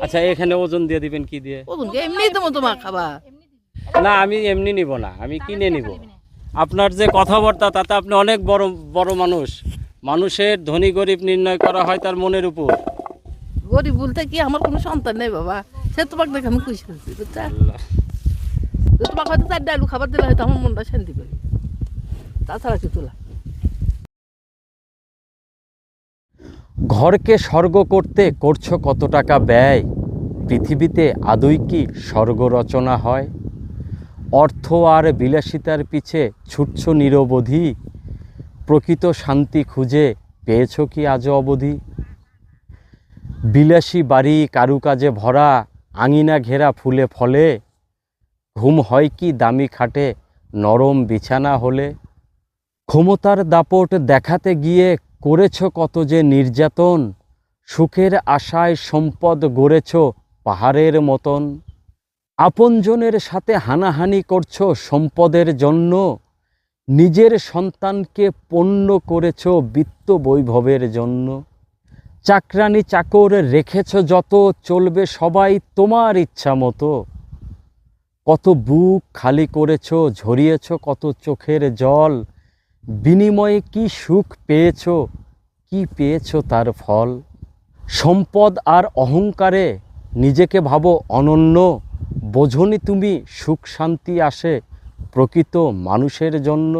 আচ্ছা, এখানে ওজন দিয়ে দিবেন কি দিয়ে? ওজন কি এমনি দেবো তোমার খাবা? না, আমি এমনি নিব না, আমি কিনে নিব। আপনার যে কথাবার্তা তাতে আপনি অনেক বড় বড় মানুষ। মানুষের ধনী গরিব নির্ণয় করা হয় তার মনের উপর। গরিব বলতে কি আমার কোনো সন্তান নেই বাবা, সে তোমাকে দেখে আমি খুশি হচ্ছি বুঝছা। আল্লাহ। তোমাকে হয়তো 4 আলু খাবার দিলে হয়তো আমার মনটা শান্তি পাবে, তাছাড়া কিছু না। ঘরকে স্বর্গ করতে করছো কত টাকা ব্যয়? পৃথিবীতে আদৌ কি স্বর্গ রচনা হয়? অর্থ আর বিলাসিতার পিছে ছুটছ নিরবধি, প্রকৃত শান্তি খুঁজে পেয়েছ কি আজও অবধি? বিলাসী বাড়ি কারুকাজে ভরা, আঙিনা ঘেরা ফুলে ফলে, ঘুম হয় কি দামি খাটে নরম বিছানা হলে? ক্ষমতার দাপট দেখাতে গিয়ে করেছ কত যে নির্যাতন, সুখের আশায় সম্পদ গড়েছ পাহাড়ের মতন। আপনজনের সাথে হানাহানি করছ সম্পদের জন্য, নিজের সন্তানকে পণ্য করেছ বিত্ত বৈভবের জন্য। চাকরানি চাকর রেখেছ যত, চলবে সবাই তোমার ইচ্ছা মতো। কত বুক খালি করেছ, ঝরিয়েছ কত চোখের জল, বিনিময়ে কি সুখ পেয়েছ, কি পেয়েছ তার ফল? সম্পদ আর অহংকারে নিজেকে ভাবো অনন্য, বোঝনি তুমি সুখ শান্তি আসে প্রকৃত মানুষের জন্য।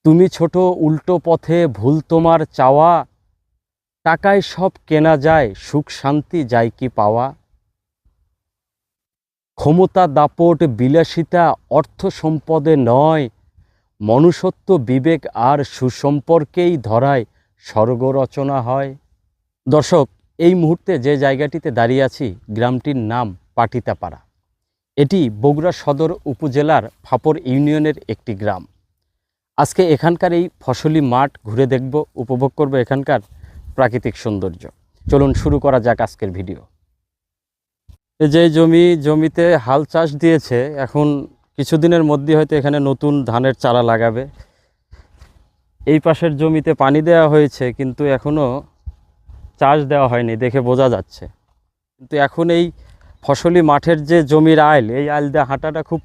তুমি ছোট উল্টো পথে ভুল তোমার চাওয়া, টাকায় সব কেনা যায় সুখ শান্তি যায় কি পাওয়া? ক্ষমতা দাপট বিলাসিতা অর্থ সম্পদে নয়, মনুষ্যত্ব বিবেক আর সুসম্পর্কেই ধরায় স্বর্গ রচনা হয়। দর্শক, এই মুহূর্তে যে জায়গাটিতে দাঁড়িয়ে আছি গ্রামটির নাম পাটিতাপাড়া। এটি বগুড়া সদর উপজেলার ফাপর ইউনিয়নের একটি গ্রাম। আজকে এখানকার এই ফসলি মাঠ ঘুরে দেখব, উপভোগ করব এখানকার প্রাকৃতিক সৌন্দর্য। চলুন শুরু করা যাক আজকের ভিডিও। এই যে জমিতে হাল চাষ দিয়েছে, এখন কিছুদিনের মধ্যে হয়তো এখানে নতুন ধানের চারা লাগাবে। এই পাশের জমিতে পানি দেওয়া হয়েছে কিন্তু এখনও চাষ দেওয়া হয়নি, দেখে বোঝা যাচ্ছে। কিন্তু এখন এই ফসলি মাঠের যে জমির আইল, এই আইল দিয়ে হাঁটাটা খুব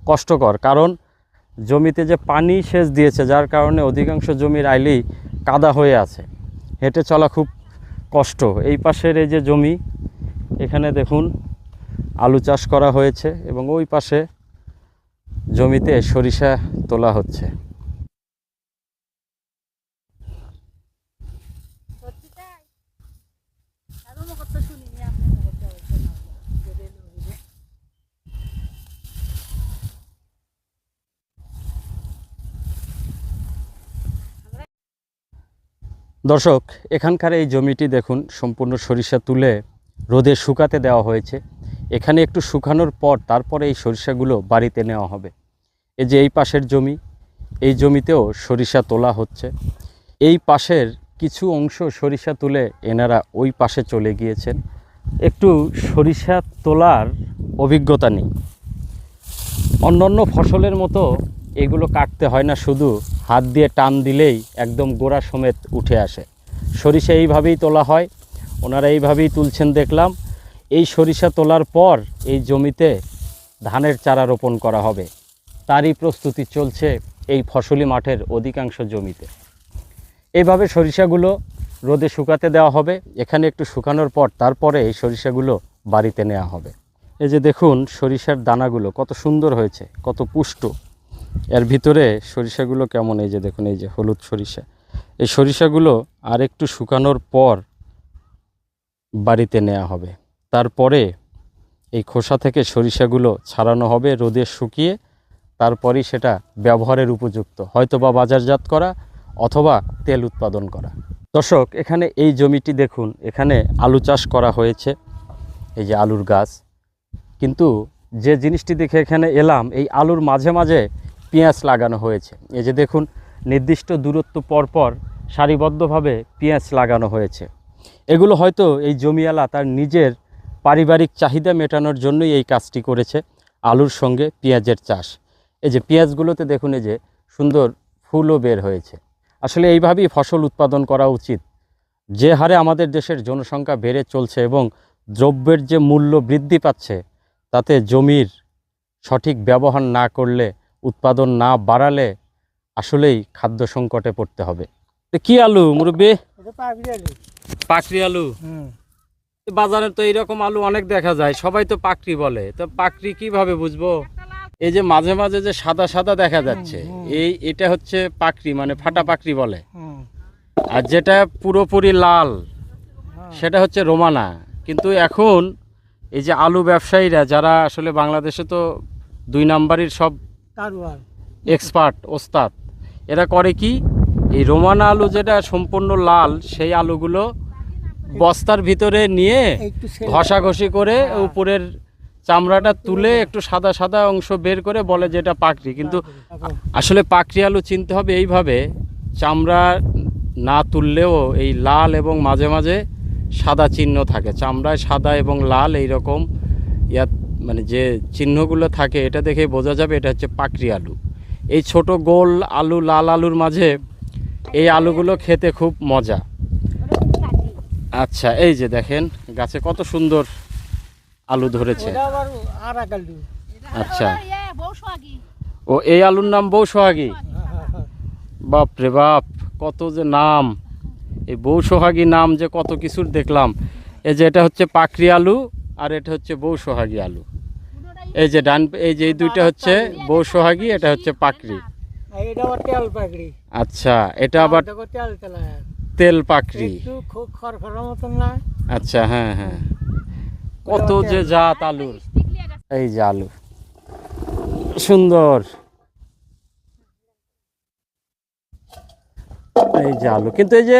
কষ্টকর, কারণ জমিতে যে পানি সেচ দিয়েছে যার কারণে অধিকাংশ জমির আইলেই কাদা হয়ে আছে, হেঁটে চলা খুব কষ্ট। এই পাশের এই যে জমি, এখানে দেখুন আলু চাষ করা হয়েছে এবং ওই পাশে জমিতে সরিষা তোলা হচ্ছে। দর্শক, এখানকার এই জমিটি দেখুন সম্পূর্ণ সরিষা তুলে রোদে শুকাতে দেওয়া হয়েছে। এখানে একটু শুকানোর পর তারপরে এই সরিষাগুলো বাড়িতে নেওয়া হবে। এই যে এই পাশের জমি, এই জমিতেও সরিষা তোলা হচ্ছে। এই পাশের কিছু অংশ সরিষা তুলে এনারা ওই পাশে চলে গিয়েছেন। একটু সরিষা তোলার অভিজ্ঞতা নেই। অন্যান্য ফসলের মতো এগুলো কাটতে হয় না, শুধু হাত দিয়ে টান দিলেই একদম গোড়া সমেত উঠে আসে। সরিষা এইভাবেই তোলা হয়, ওনারা এইভাবেই তুলছেন দেখলাম। এই সরিষা তোলার পর এই জমিতে ধানের চারা রোপণ করা হবে, তারই প্রস্তুতি চলছে এই ফসলি মাঠের অধিকাংশ জমিতে। এইভাবে সরিষাগুলো রোদে শুকাতে দেওয়া হবে। এখানে একটু শুকানোর পর তারপরে এই সরিষাগুলো বাড়িতে নেওয়া হবে। এই যে দেখুন সরিষার দানাগুলো কত সুন্দর হয়েছে, কত পুষ্ট। এর ভিতরে সরিষাগুলো কেমন, এই যে দেখুন, এই যে হলুদ সরিষা। এই সরিষাগুলো আর একটু শুকানোর পর বাড়িতে নেওয়া হবে। তারপরে এই খোসা থেকে সরিষাগুলো ছাড়ানো হবে রোদে শুকিয়ে, তারপরই সেটা ব্যবহারের উপযুক্ত, হয়তো বা বাজারজাত করা অথবা তেল উৎপাদন করা। দর্শক, এখানে এই জমিটি দেখুন, এখানে আলু চাষ করা হয়েছে, এই যে আলুর গাছ। কিন্তু যে জিনিসটি দেখে এখানে এলাম, এই আলুর মাঝে মাঝে পেঁয়াজ লাগানো হয়েছে। এই যে দেখুন, নির্দিষ্ট দূরত্ব পরপর সারিবদ্ধভাবে পেঁয়াজ লাগানো হয়েছে। এগুলো হয়তো এই জমিওয়ালা তার নিজের পারিবারিক চাহিদা মেটানোর জন্যই এই কাজটি করেছে, আলুর সঙ্গে পেঁয়াজের চাষ। এই যে পেঁয়াজগুলোতে দেখুন, এই যে সুন্দর ফুলও বের হয়েছে। আসলে এইভাবেই ফসল উৎপাদন করা উচিত। যে হারে আমাদের দেশের জনসংখ্যা বেড়ে চলছে এবং দ্রব্যের যে মূল্য বৃদ্ধি পাচ্ছে, তাতে জমির সঠিক ব্যবহার না করলে, উৎপাদন না বাড়ালে আসলেই খাদ্য সংকটে পড়তে হবে। কি আলু মুরব্বী? পাকড়ি আলু। বাজারে তো এইরকম আলু অনেক দেখা যায়, সবাই তো পাকড়ি বলে। তো পাকড়ি কিভাবে বুঝবো? এই যে মাঝে মাঝে যে সাদা সাদা দেখা যাচ্ছে, এটা হচ্ছে পাকড়ি, মানে ফাটা পাকড়ি বলে। আর যেটা পুরোপুরি লাল সেটা হচ্ছে রোমানা। কিন্তু এখন এই যে আলু ব্যবসায়ীরা, যারা আসলে বাংলাদেশে তো 2 নাম্বারের সব এক্সপার্ট ওস্তাদ, এরা করে কি, এই রোমানা আলু যেটা সম্পূর্ণ লাল, সেই আলুগুলো বস্তার ভিতরে নিয়ে ঘষাঘষি করে উপরের চামড়াটা তুলে একটু সাদা সাদা অংশ বের করে বলে যেটা পাকড়ি। কিন্তু আসলে পাকড়ি আলু চিনতে হবে এইভাবে, চামড়া না তুললেও এই লাল এবং মাঝে মাঝে সাদা চিহ্ন থাকে, চামড়ায় সাদা এবং লাল এইরকম মানে যে চিহ্নগুলো থাকে, এটা দেখে বোঝা যাবে এটা হচ্ছে পাকড়ি আলু। এই ছোট গোল আলু, লাল আলুর মাঝে এই আলুগুলো খেতে খুব মজা। আচ্ছা, এই যে দেখেন গাছে কত সুন্দর আলু ধরেছে। আচ্ছা, ও এই আলুর নাম বউ সোহাগী। বাপ রে বাপ, কত যে নাম! এই বউ সোহাগী নাম যে কত কিছুর দেখলাম। এই যে এটা হচ্ছে পাকড়ি আলু, আর এটা হচ্ছে বউ সোহাগী আলু। এই যে এই যে এই দুইটা হচ্ছে বউ সোহাগী, এটা হচ্ছে পাকড়ি। আচ্ছা, এটা আবার তেল পাকড়ি। আচ্ছা, হ্যাঁ হ্যাঁ, কত যে জাত আলুর। এই যে আলু সুন্দর, এই যে আলু। কিন্তু এই যে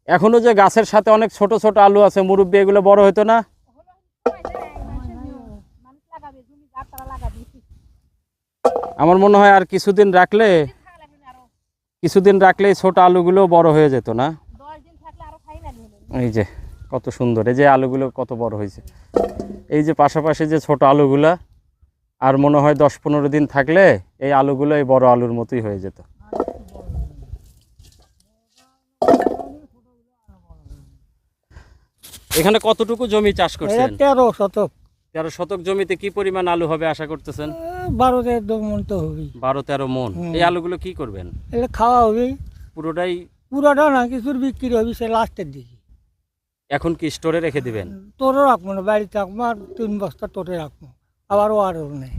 এখনো যে গাছের সাথে অনেক ছোট ছোট আলু আছে মুরব্বী, এগুলো বড় হইতো না? আমার মনে হয় আর কিছুদিন রাখলে ছোট আলুগুলো বড় হয়ে যেত না? এই যে কত সুন্দর, এই যে আলুগুলো কত বড় হয়েছে। এই যে পাশাপাশি যে ছোট আলুগুলা, আর মনে হয় 10-15 দিন থাকলে এই আলুগুলো এই বড় আলুর মতোই হয়ে যেত। এখানে কতটুকু জমি চাষ করছেন? 13 শতক। 13 শতক জমিতে কি পরিমাণ আলু হবে আশা করতেছেন? 12-13 মন তো হবে। 12-13 মন। এই আলুগুলো কি করবেন? এগুলো খাওয়া হবে। পুরোটা না, কিছুর বিক্রি হবে সে লাস্টের দিকে। এখন কি স্টোরে রেখে দিবেন? তোরে রাখবো না, বাড়িতে রাখবো, আর 3 বস্তা তোরে রাখবো, আবার আরও নেই।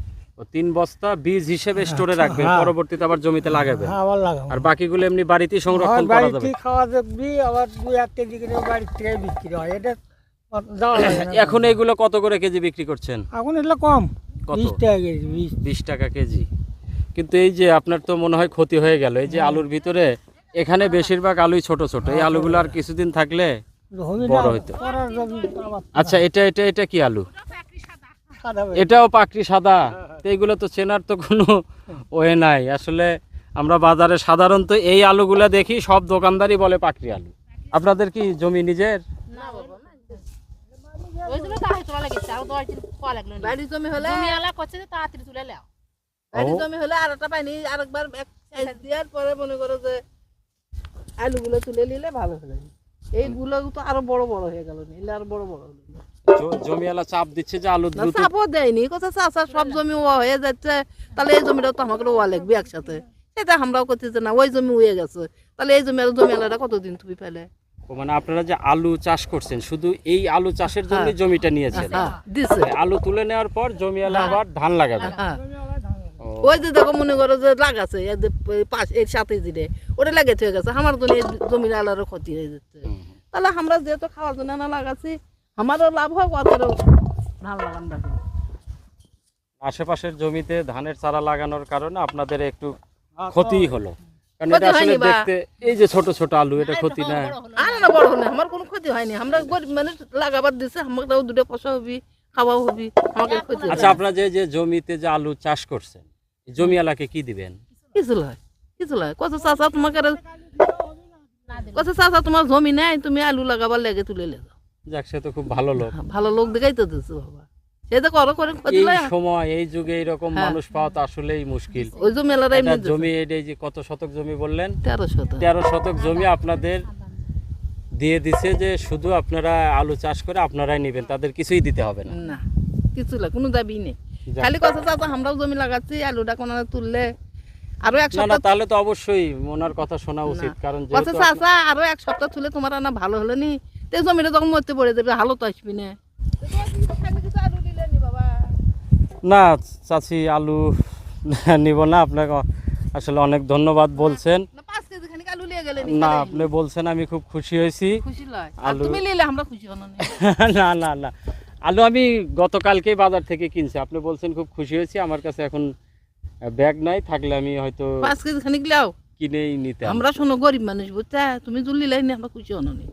3 বস্তা বীজ হিসেবে স্টোরে রাখবেন, পরবর্তীতে আবার জমিতে লাগাবেন। আবার লাগাবো। আর বাকিগুলো এমনি বাড়িতেই সংরক্ষণ করা যাবে। বাড়িতে খাওয়া যাবে, আবার 2-1 কেজি করে বাড়ি থেকে বিক্রি হয়। এটা এখন এইগুলো কত করে কেজি বিক্রি করছেন? এখন এগুলো কম, কত? 20 টাকা কেজি। 20 টাকা কেজি। কিন্তু এই যে আপনার তো মনে হয় ক্ষতি হয়ে গেল। এই যে আলুর ভিতরে এখানে বেশিরভাগ আলুই ছোট ছোট, এই আলুগুলো আর কিছুদিন থাকলে বড় হইতো। আচ্ছা, এটা কি আলু? এটাও পাকড়ি সাদা। তো এইগুলো তো চেনার তো কোনো ওয়ে নাই আসলে। আমরা বাজারে সাধারণত এই আলুগুলা দেখি, সব দোকানদারই বলে পাকড়ি আলু। আপনাদের কি জমি নিজের? আলুগুলো তুলে নিলে ভালো হলো। এইগুলো তো আরো বড় বড় হয়ে গেল, নিলে আরো বড় বড় হলো। জমিওয়ালা চাপ দিচ্ছে যে আলু দ্রুত। চাপও দেয়নি, কথা চাষা সব জমি হয়ে যাচ্ছে, তাহলে এই জমিটাও তো আমাকে ওয়া লাগবে একসাথে। সেটা আমরাও করতেছি না, ওই জমি উয়ে গেছে, তাহলে এই জমিওয়ালাটা কতদিন তুমি ফেলে। মানে আপনারা যে আলু চাষ করছেন, শুধু এই আলু চাষের জন্য জমিটা নিয়েছেন? আলু তুলে নেওয়ার পর জমিওয়ালা আবার ধান লাগাবে। ওই যে দেখো, মনে করো যে লাগাছে এর সাথে জিরে ওটা লাগাতে হয়ে গেছে, আমার জন্য জমির আলারও ক্ষতি হয়ে যাচ্ছে। তাহলে আমরা যেহেতু খাওয়ার জন্য না লাগাচ্ছি, আমারও লাভ হয়, ওদেরও ধান লাগান রাখে। আশেপাশের জমিতে ধানের চারা লাগানোর কারণে আপনাদের একটু ক্ষতি হলো, কারণ এটা আসলে দেখতে এই যে ছোট ছোট আলু, এটা ক্ষতি না? না, বড় হলে আমার কোনো ক্ষতি হয়নি। আমরা গরিব মানুষ, লাগাবার দিচ্ছে, আমাকেও 2 পয়সা হবি, খাওয়াও হবি, আমাকে ক্ষতি। আচ্ছা, আপনারা যে জমিতে যে আলু চাষ করছেন, জমিওয়ালাকে কি দিবেন? কিছু লয় কত চাষা তোমাকে, কত চাষা তোমার জমি নেই, তুমি আলু লাগাবার লেগে তুলে লেগো। যাক, সে তো খুব ভালো লোক। ভালো লোক দেখাই তো দিচ্ছে বাবা, সে তো করো করে ক্ষতি এই সময় এই যুগে এরকম মানুষ পাওয়া তো আসলেই মুশকিল। ওই জমি এলাকায় জমি, এই যে কত শতক জমি বললেন? 13 শতক। 13 শতক জমি আপনাদের দিয়ে দিছে যে শুধু আপনারা আলু চাষ করে আপনারাই নেবেন, তাদের কিছুই দিতে হবে না। না কিছু না, কোনো দাবি নেই। যাক। খালি কথা চাচা আমরাও জমি লাগাচ্ছি, আলুটা কোনো তুললে আরো এক না না, সপ্তাহ তাহলে তো অবশ্যই ওনার কথা শোনা উচিত, কারণ কথা যেহেতু চাচা আরো এক সপ্তাহ তুলে তোমার না ভালো হলো নি, তে জমিটা যখন মরতে পড়ে যাবে হালো তো আসবি না। না চাচি আলু নিব না, আপনাকে আসলে অনেক ধন্যবাদ বলছেন। না 5 কেজি খানিক আলু নিয়ে গেলে না আপনি বলছেন, আমি খুব খুশি হয়েছি। খুশি লয়, আর আলু- তুমি নিলে আমরা খুশি হন না। না না না, আলু আমি গতকালকেই বাজার থেকে কিনছি, আপনি বলছেন খুব খুশি হয়েছি। আমার কাছে এখন ব্যাগ নাই, থাকলে আমি হয়তো 5 কেজি খানিক লাও, কিনেই নিতে। আমরা শোনো গরিব মানুষ বুঝছা, তুমি যদি নিলে না আমরা খুশি হন না।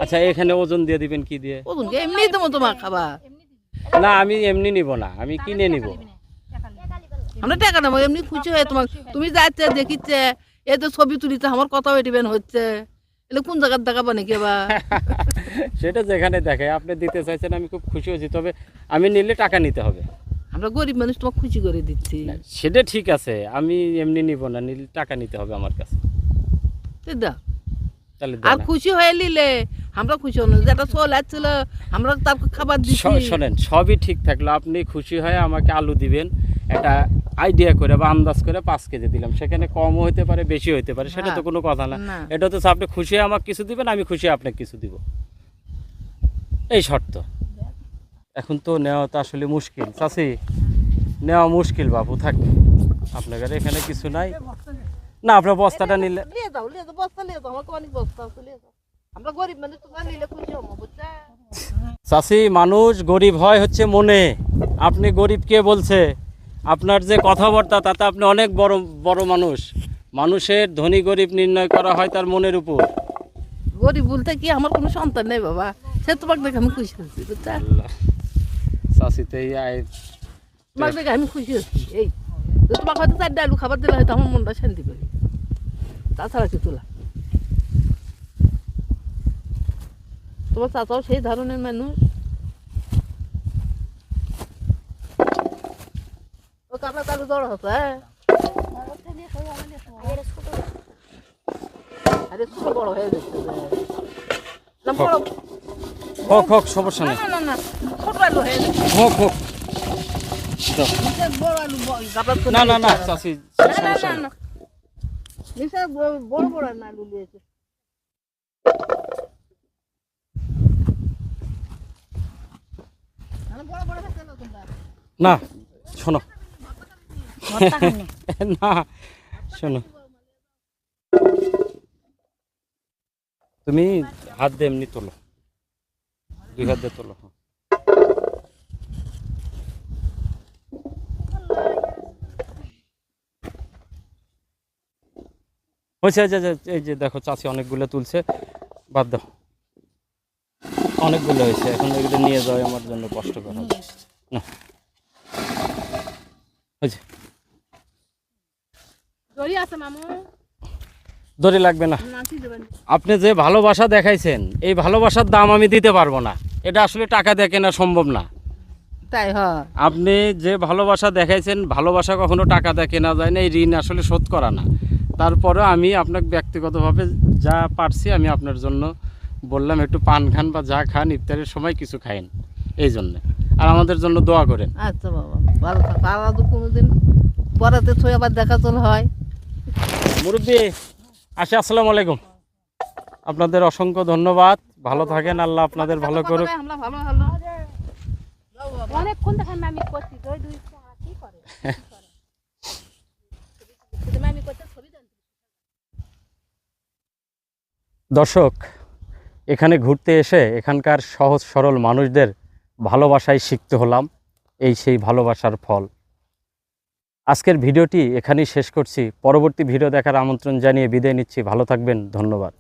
আচ্ছা এখানে ওজন দিয়ে দিবেন কি দিয়ে? ওজন কি এমনি দেবো তোমার খাবা? না আমি এমনি নিব না, আমি কিনে নিব। আমরা টাকা নেবো, এমনি খুশি হয়ে তোমার, তুমি যাচ্ছে দেখিচ্ছে এই তো ছবি তুলিতে আমার কথা ওইটিবেন হচ্ছে, এলে কোন জায়গার দেখাবো নাকি বা? সেটা যেখানে দেখে আপনি দিতে চাইছেন, আমি খুব খুশি হয়েছি, তবে আমি নিলে টাকা নিতে হবে। আমরা গরিব মানুষ তোমাকে খুশি করে দিচ্ছি। সেটা ঠিক আছে, আমি এমনি নিব না, নিলে টাকা নিতে হবে আমার কাছে। এই দাও। তাহলে আর দেন। খুশি হয়ে নিলে আমরা খুশি হন, যেটা চল আসছিল আমরা তার খাবার দিচ্ছি। শোনেন, সবই ঠিক থাকলো, আপনি খুশি হয়ে আমাকে আলু দিবেন, একটা আইডিয়া করে বা আন্দাজ করে 5 কেজি দিলাম, সেখানে কমও হতে পারে বেশি হতে পারে, সেটা তো কোনো কথা না। না। এটা তো আপনি খুশি হয়ে আমাকে কিছু দিবেন, আমি খুশি হয়ে আপনাকে কিছু দিব, এই শর্ত। এখন তো নেওয়া তো আসলে মুশকিল চাচি, নেওয়া মুশকিল বাবু, থাক আপনার এখানে কিছু নাই। না আপনার বস্তাটা নিলে, নিয়ে যাও বস্তা নিয়ে যাও, আমাকে অনেক বস্তা আছে, নিয়ে যাও। আমরা গরিব মানুষ, তোমরা নিলে খুশি হবো বুঝছা। চাচি মানুষ গরিব হয় হচ্ছে মনে, আপনি গরিব কে বলছে? আপনার যে কথাবার্তা তাতে আপনি অনেক বড় বড় মানুষ। মানুষের ধনী গরিব নির্ণয় করা হয় তার মনের উপর। গরিব বলতে কি আমার কোনো সন্তান নেই বাবা, সে তোমাকে দেখে আমি খুশি হচ্ছি বুঝছা। আল্লাহ, চাচি তো এই তোমাকে দেখে আমি খুশি হচ্ছি। এই তো তোমাকে হয়তো 4 আলু খাবার দিলে হয়তো আমার মনটা শান্তি পাবে, তাছাড়া কিছু না। তোমার চাচাও সেই ধরনের মানুষ। ও কাপড় তালু দৌড় হচ্ছে, আরে ছোট বড় হয়ে যাচ্ছে না, বড় হোক হোক, সমস্যা নেই, না না না ছোট আলু হয়ে যাচ্ছে। হোক হোক। দাও। নিচে বড় আলু কাপড় না না না চাচি, না না সমস্যা না নেই। না নিচে বড় বড় না আলু দিয়েছে। বড় বড় হচ্ছে না তোমরা। না শোনো, না শোনো, তুমি হাত দিয়ে এমনি তোলো, 2 হাত দিয়ে তোলো। হয়েছে, এই যে দেখো চাচি অনেকগুলো তুলছে, বাদ দাও, অনেকগুলো হয়েছে, এখন এগুলো নিয়ে যাওয়া আমার জন্য কষ্টকর হবে না। হয়েছে, দড়ি আছে মামু, দড়ি লাগবে না। নাচি দেবেন। আপনি যে ভালোবাসা দেখাইছেন, এই ভালোবাসার দাম আমি দিতে পারবো না, এটা আসলে টাকা দিয়ে কেনা সম্ভব না। তাই হয়। আপনি যে ভালোবাসা দেখাইছেন, ভালোবাসা কখনো টাকা দিয়ে কেনা যায় না, এই ঋণ আসলে শোধ করা না। তারপরে আমি আপনাকে ব্যক্তিগতভাবে যা পারছি আমি আপনার জন্য বললাম, একটু পান খান বা যা খান, ইফতারের সময় কিছু খাইন, এই জন্যে। আর আমাদের জন্য দোয়া করেন। আচ্ছা বাবা ভালো থাকো, আর তো কোনোদিন পড়াতে ছয় আবার দেখা চল হয়। মুরব্বী আসি, আসসালামু আলাইকুম। আপনাদের অসংখ্য ধন্যবাদ, ভালো থাকেন, আল্লাহ আপনাদের ভালো করুক। আমরা ভালো ভালো অনেকক্ষণ দেখেন আমি করছি, দুই কি করে আমি করতে ছবি দেন। দর্শক, এখানে ঘুরতে এসে এখানকার সহজ সরল মানুষদের ভালোবাসায় শিখতে হলাম, এই সেই ভালোবাসার ফল। আজকের ভিডিওটি এখানেই শেষ করছি, পরবর্তী ভিডিও দেখার আমন্ত্রণ জানিয়ে বিদায় নিচ্ছি। ভালো থাকবেন, ধন্যবাদ।